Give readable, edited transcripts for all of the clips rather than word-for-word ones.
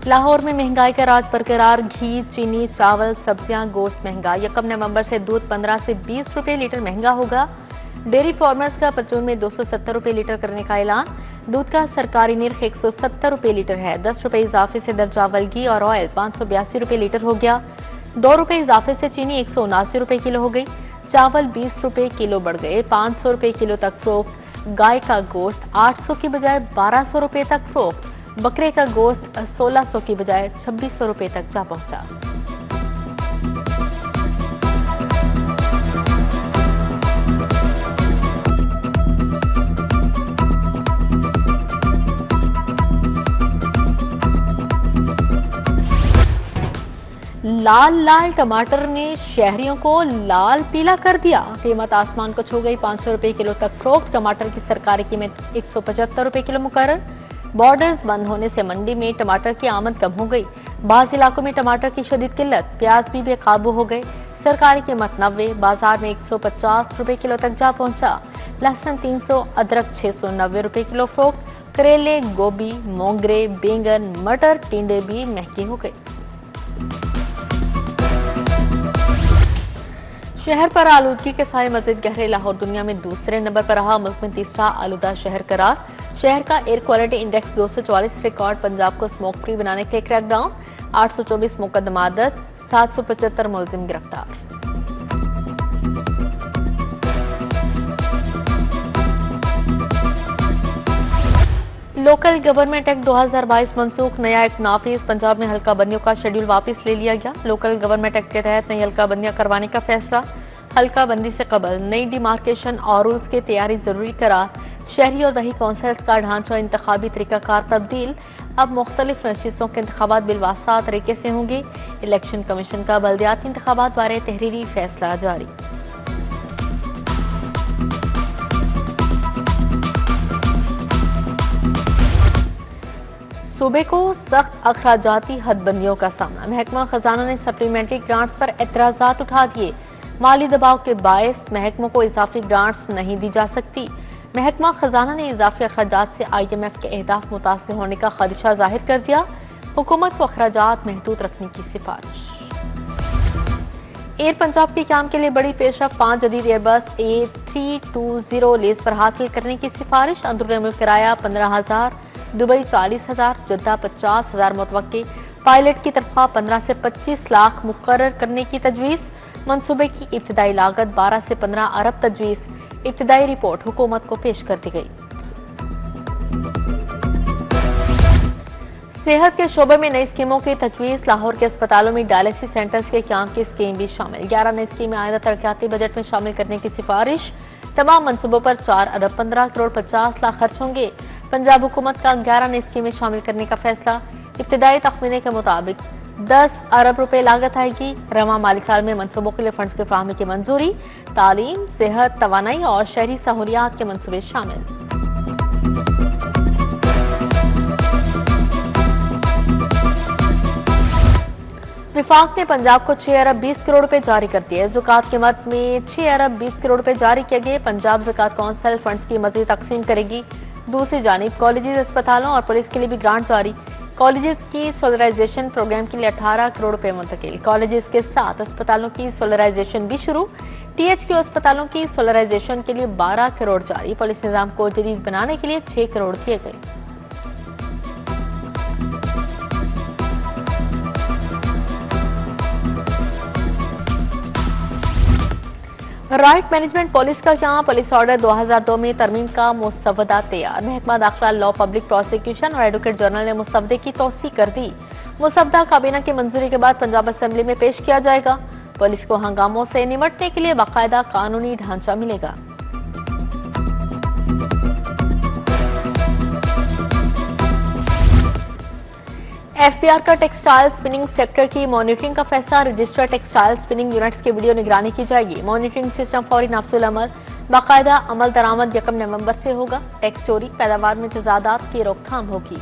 लाहौर में महंगाई का राज बरकरार। घी, चीनी, चावल, सब्जियां, गोश्त महंगा। 1 नवंबर से दूध 15 से 20 रुपए लीटर महंगा होगा। डेयरी फार्मर्स का परचून में 270 रुपए लीटर करने का ऐलान। दूध का सरकारी निर्ख 170 रुपए लीटर है। 10 रुपए इजाफे से दर्जावल घी और ऑयल 582 रुपए लीटर हो गया। 2 रुपए इजाफे से चीनी 179 रुपए किलो हो गई। चावल 20 रुपए किलो बढ़ गए, 500 रुपए किलो तक फरोख्त। गाय का गोश्त 800 की बजाय 1200 रुपए तक फरोख्त। बकरे का गोश्त 1600 की बजाय 2600 रुपए तक जा पहुंचा। लाल लाल टमाटर ने शहरियों को लाल पीला कर दिया। कीमत आसमान को छू गई। 500 रुपए किलो तक फरोख्त। टमाटर की सरकारी कीमत 175 रुपए किलो मुकर्रर। बॉर्डर्स बंद होने से मंडी में टमाटर की आमद कम हो गई। बाज़ इलाकों में टमाटर की शदीद किल्लत। प्याज भी बेकाबू हो गए। सरकारी कीमत 90, बाजार में 150 रुपए किलो तक जा पहुंचा। लहसुन 300, अदरक 690 रुपए किलो फरोख्त। करेले, गोभी, मोंगरे, बैंगन, मटर, टिंडे भी महंगे हो गए। शहर पर आलूदगी के साए मजीद गहरे। लाहौर दुनिया में दूसरे नंबर पर रहा। मुल्क में तीसरा आलूदा शहर करार। शहर का air quality index 244 record. Punjab को स्मोक फ्री बनाने के लिए क्रैकडाउन। 824 मुकदमात, 775 मुलजिम गिरफ्तार। लोकल गवर्नमेंट एक्ट 2022 मनसूख। नया एक्ट नाफिज। पंजाब में हल्का बंदियों का शेड्यूल वापस ले लिया गया। लोकल गवर्नमेंट एक्ट के तहत नई हल्का बंदियां करवाने का फैसला। हल्का बंदी से कबल नई डिमार्केशन और रूल्स की तैयारी जरूरी करार। शहरी और दही काउंसिल्स का ढांचा और इंतखाबी तरीकाकार तब्दील। अब मुख्तलिफ नशिस्तों के इंतखाबात बिलवासा तरीके से होंगे। इलेक्शन कमीशन का बल्दियाती इंतखाबात बारे तहरीरी फैसला जारी। सूबे को सख्त अखराजाती हदबंदियों का सामना। महकमा खजाना ने सप्लीमेंट्री ग्रांट्स पर एतराजात उठा दिए। माली दबाव के बायस महकमों को इजाफी ग्रांट्स नहीं दी जा सकती। महकमा खजाना ने इजाफी अखराजात से IMF के अहदाफ मुतासिर होने का खदशा जाहिर कर दिया। हुकूमत को अखराजात महदूद रखने की सिफारिश। एयर पंजाब के काम के लिए बड़ी पेशरफ। 5 जदीद एयरबस A320 लेज पर हासिल करने की सिफारिश। अंदरूनी मुल्क किराया 15,000, दुबई 40,000, जद्दा 50,000 मुतवक्के। पायलट की तरफा 15 से 25 लाख मुकर्रर करने की तजवीज़। मंसूबे की इब्तदाई लागत 12 से 15 अरब तजवीज़। इब्तदाई रिपोर्ट हुकूमत को पेश कर दी गई। सेहत के शोबे में नई स्कीमों की तजवीज़। लाहौर के अस्पतालों में डायलिसिस सेंटर्स के क्याम की स्कीम भी शामिल। 11 नई स्कीमें आइंदा तरक्याती बजट में शामिल करने की सिफारिश। तमाम मंसूबों पर 4 अरब 15 करोड़ 50 लाख खर्च होंगे। पंजाब हुकूमत का 11 नई स्कीमें शामिल करने का फैसला। इब्तदाई तखमीने के मुताबिक 10 अरब रुपए लागत आएगी। रवा माली साल में मंसूबों के लिए फंड्स की फराहमी की मंजूरी। तालीम, सेहत, तवानाई और शहरी सहूलियात के मंसूबे शामिल। विफाक ने पंजाब को 6 अरब 20 करोड़ रुपए जारी कर दिए। ज़कात के मद में 6 अरब 20 करोड़ रुपए जारी किए गए। पंजाब ज़कात कौंसिल फंड्स की मजीद तकसीम करेगी। दूसरी जानिब कॉलेजेस, अस्पतालों और पुलिस के लिए भी ग्रांट जारी। कॉलेजेस की सोलराइजेशन प्रोग्राम के लिए 18 करोड़ रुपए मुंतकिल। कॉलेजेस के साथ अस्पतालों की सोलराइजेशन भी शुरू। THQ अस्पतालों की सोलराइजेशन के लिए 12 करोड़ जारी। पुलिस निजाम को जदीद बनाने के लिए 6 करोड़ दिए गए। राइट मैनेजमेंट पॉलिसी का क्या। पुलिस ऑर्डर 2002 में तरमीम का मुसवदा तैयार। महकमा दाखिला, लॉ, पब्लिक प्रोसिक्यूशन और एडवोकेट जनरल ने मुसवदे की तौसी कर दी। मुसवदा काबीना की मंजूरी के बाद पंजाब असेंबली में पेश किया जाएगा। पुलिस को हंगामों से निपटने के लिए बाकायदा कानूनी ढांचा मिलेगा। FBR का टेक्सटाइल स्पिनिंग सेक्टर की मॉनिटरिंग का फैसला। रजिस्टर्ड टेक्सटाइल स्पिनिंग यूनिट्स की वीडियो निगरानी की जाएगी। मॉनिटरिंग सिस्टम फौरी नाफजुल अमल। बाकायदा अमल दरामद 1 नवंबर से होगा। टैक्स चोरी, पैदावार में तजादात की रोकथाम होगी।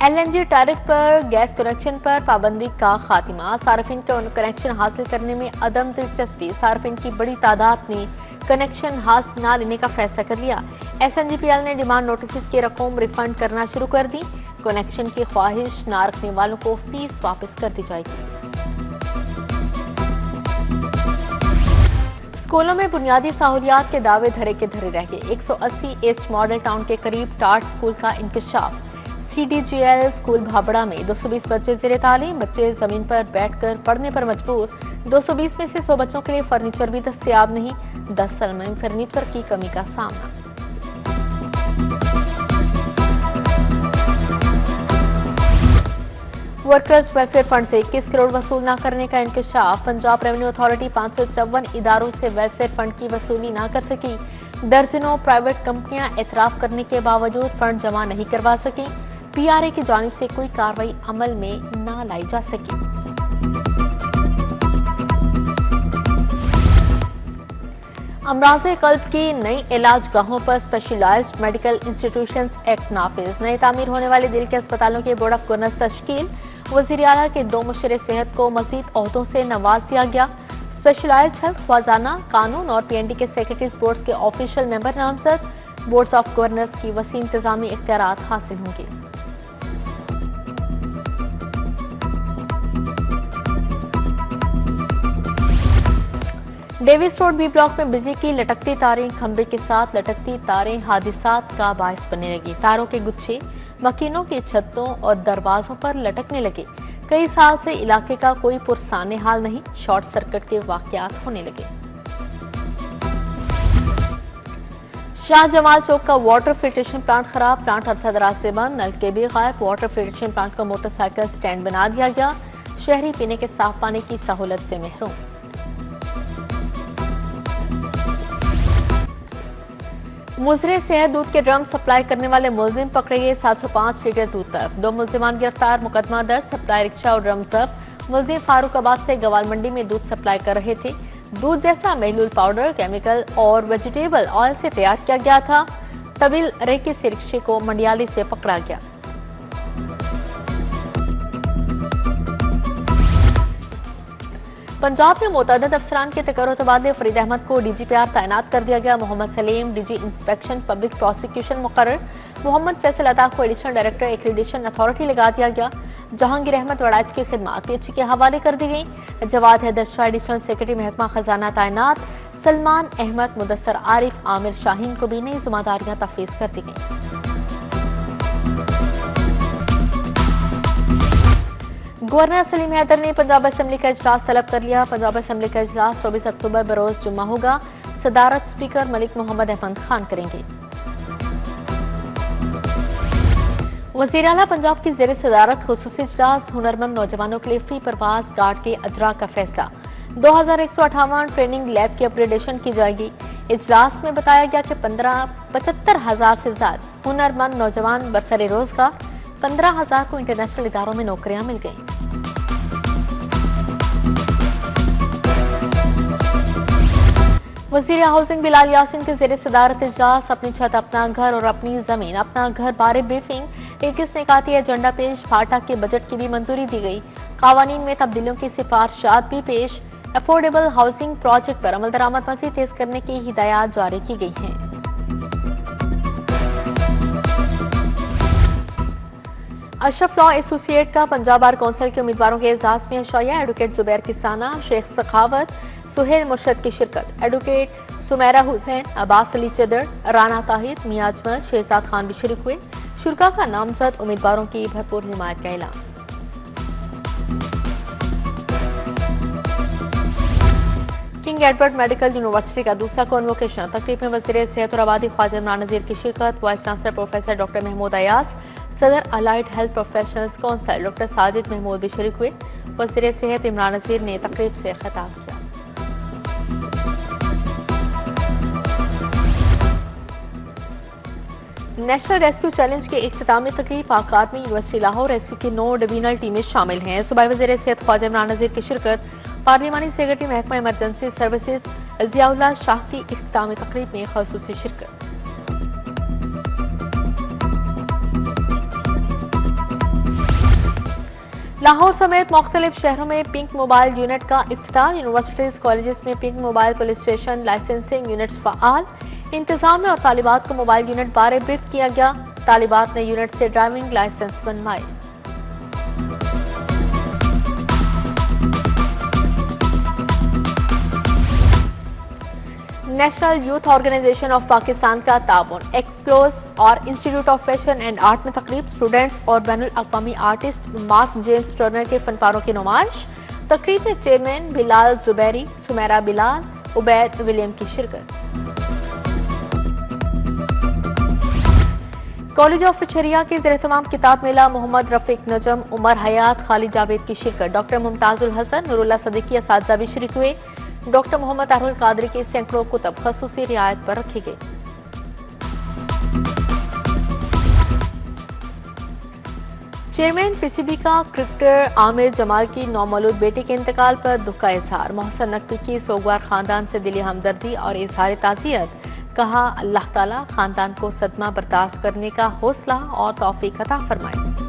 LNG टैरिफ पर गैस कनेक्शन पर पाबंदी का खात्मा। सार्फिन को कनेक्शन हासिल करने में अदम दिलचस्पी। सार्फिन की बड़ी तादाद ने कनेक्शन हासिल न लेने का फैसला कर लिया। SNGPL ने डिमांड नोटिस की रकम रिफंड करना शुरू कर दी। कनेक्शन की ख्वाहिश न रखने वालों को फीस वापस कर दी जाएगी। स्कूलों में बुनियादी सहूलियात के दावे धरे के धरे रह गए। 180 एच मॉडल टाउन के करीब टाट स्कूल का इंकशाफ। CDGL स्कूल भाबड़ा में 220 बच्चे ज़ेरे तालीम। बच्चे जमीन पर बैठकर पढ़ने पर मजबूर। 220 में से 100 बच्चों के लिए फर्नीचर भी दस्तयाब नहीं। 10 साल में फर्नीचर की कमी का सामना। वर्कर्स वेलफेयर फंड से 21 करोड़ वसूल न करने का इंकशाफ। पंजाब रेवेन्यू अथॉरिटी 554 इदारों से वेलफेयर फंड की वसूली न कर सकी। दर्जनों प्राइवेट कंपनियां एतराफ करने के बावजूद फंड जमा नहीं करवा सकी। PRA की जानिब से कोई कार्रवाई अमल में न लाई जा सकी। अमराज़े कल्ब की नई इलाज गाहों पर स्पेशलाइज्ड मेडिकल इंस्टीट्यूशंस एक्ट नाफिज। नए तामीर होने वाले दिल के अस्पतालों के बोर्ड ऑफ गवर्नर्स तश्कील। वज़ीर आला के 2 मुशीर सेहत को मजीद ओहदों से नवाज दिया गया। स्पेशलाइज्ड हेल्थ खजाना कानून और PND के सेक्रेटरीज बोर्ड के ऑफिशियल मेंबर नामजद। बोर्ड ऑफ गवर्नर्स की वसी इंतजामी इख्तियारात हासिल होंगे। डेविस रोड B ब्लॉक में बिजली की लटकती तारें खंबे के साथ लटकती तारें हादिसात का बायस बनने लगी। तारों के गुच्छे मकीनों की छतों और दरवाजों पर लटकने लगे। कई साल से इलाके का कोई पुरसाने हाल नहीं। शॉर्ट सर्किट के वाकयात होने लगे। शाह जमाल चौक का वाटर फिल्ट्रेशन प्लांट खराब। प्लांट अरसा दराज से बंद। नलके भी गायब। वाटर फिल्ट्रेशन प्लांट का मोटरसाइकिल स्टैंड बना दिया गया। शहरी पीने के साफ पानी की सहूलत से महरूम। मुजरे सेहत दूध के ड्रम सप्लाई करने वाले मुलजिम पकड़े गए। 705 लीटर दूध तलब। 2 मुलजिमान गिरफ्तार। मुकदमा दर्ज। सप्लाई रिक्शा और ड्रम जब्त। मुलजिम फारूकाबाद से गवाल मंडी में दूध सप्लाई कर रहे थे। दूध जैसा महलूल पाउडर केमिकल और वेजिटेबल ऑयल से तैयार किया गया था। तवील रेके से रिक्शे को मंडियाली से पकड़ा गया। पंजाब में मुतअद्दिद अफसरान के तकर्रुर तबादले। फरीद अहमद को DGPR तैनात कर दिया गया। Mohammad Salim DG inspection public prosecution मुकर्रर। मोहम्मद फैसल अता को एडिशनल डायरेक्टर एक्रीडिशन अथॉरिटी लगा दिया गया। जहांगीर अहमद वड़ाइच की खिदमात PH के हवाले कर दी गई। जवाद हैदर शाह एडिशनल सेक्रेटरी महकमा खजाना तैनात। सलमान अहमद मुदस्सर आरिफ आमिर शाहीन को भी नई जिम्मेदारियां तफवीज कर दी गई। गवर्नर सलीम हैदर ने पंजाब असेंबली का इजलास तलब कर लिया। पंजाब असेंबली का इजलास 24 अक्टूबर बरोज जुम्मा होगा। सदारत स्पीकर मलिक मोहम्मद अहमद खान करेंगे। वज़ीर आला पंजाब की ज़ेर सदारत खुसूसी इजलास। हुनरमंद नौजवानों के लिए फ्री परवाज गार्ड के अजरा का फैसला। 2158 ट्रेनिंग लैब की अपग्रेडेशन की जाएगी। इजलास में बताया गया कि 75,000 से ज्यादा हुनरमंद नौजवान बरसरे रोजगार। 15,000 को इंटरनेशनल इदारों में नौकरियां मिल गईं। वज़ीर हाउसिंग बिलाल यासीन के ज़ेरे सदारत इजलास। अपनी छत अपना घर और अपनी जमीन अपना घर बारे ब्रीफिंग। 21 निकाती एजेंडा पेश। फाटा के बजट की भी मंजूरी दी गई। कावानीन में तब्दीलियों की सिफारिशात भी पेश। अफोर्डेबल हाउसिंग प्रोजेक्ट पर अमल दरामद मज़ीद तेज करने की हिदायत जारी की गई हैं। अशरफ लॉ एसोसिएट का पंजाब बार कौंसिल के उम्मीदवारों के एजाज में हशाया। एडवोकेट जुबैर किसाना, शेख सखावत, सुहेल मुर्शद की शिरकत। एडवोकेट सुमेरा हुसैन, अब्बास अली चदर, राना ताहिर, मियां अजमल, शहजाद खान भी शरीक हुए। शुरा का नामजद उम्मीदवारों की भरपूर हिमायत का ऐलान। किंग एडवर्ड मेडिकल यूनिवर्सिटी का दूसरा कॉन्वोकेशन। तकरीब में वज़ीर सेहत और आबादी ख्वाजा इमरान नज़ीर की शिरकत। Vice chancellor professor doctor Mahmood Ayas, सदर allied health professionals council doctor Sajid Mahmood भी शरीक हुए। वज़ीर सेहत इमरान नज़ीर ने तकरीब से खिताब किया। नेशनल रेस्क्यू चैलेंज के इख्तितामी तकरीब। आकार में यूनिवर्सिटी लाहौर रेस्क्यू की 9 डिवीजनल टीमें शामिल हैं। सूबाई वज़ीर सेहत ख्वाजा इमरान नज़ीर की शिरकत। पार्लिमानी सेक्रेटरी महकमा इमरजेंसी सर्विसेज ज़ियाउल्लाह शाह की इख्तितामी तकरीब में ख़ुसूसी शिरकत। लाहौर समेत मुख्तलिफ शहरों में पिंक मोबाइल यूनिट का इफ्तिताह। यूनिवर्सिटीज कॉलेजेस में pink mobile police station licensing units फ़आल। इंतजाम और तालिबात को मोबाइल यूनिट बारे ब्रीफ किया गया। तालिबात ने यूनिट से ड्राइविंग लाइसेंस बनवाए। National youth organisation of Pakistan का ताउन एक्सप्लोज और institute of fashion and art में तकरीब। स्टूडेंट्स और बैनुल अक़वामी आर्टिस्ट मार्क जेम्स टर्नर के फनपारों की नुमाइश। तकरीब में चेयरमैन बिलाल जुबैरी, सुमेरा बिलाल, उबैद विलियम की शिरकत। कॉलेज ऑफ शरिया के ज़ेर-ए-तमाम किताब मेला मोहम्मद रफीक नजम, उमर हयात, खालिद जावेद की शिरकत। डॉक्टर मुमताजुल हसन, नूरुल्लाह सदीकी असातिज़ा भी शरीक हुए। डॉक्टर मोहम्मद अरुल कादरी के सैकड़ों कुतब खसूसी रियायत पर रखे गए। चेयरमैन पीसीबी का क्रिकेटर आमिर जमाल की नौमौलूद बेटी के इंतकाल पर दुख का इजहार। मोहसन नकवी की सोगवार खानदान से दिली हमदर्दी और इजहार ताज़ियत। कहा, अल्लाह ताला खानदान को सदमा बर्दाश्त करने का हौसला और तौफीक अता फरमाए।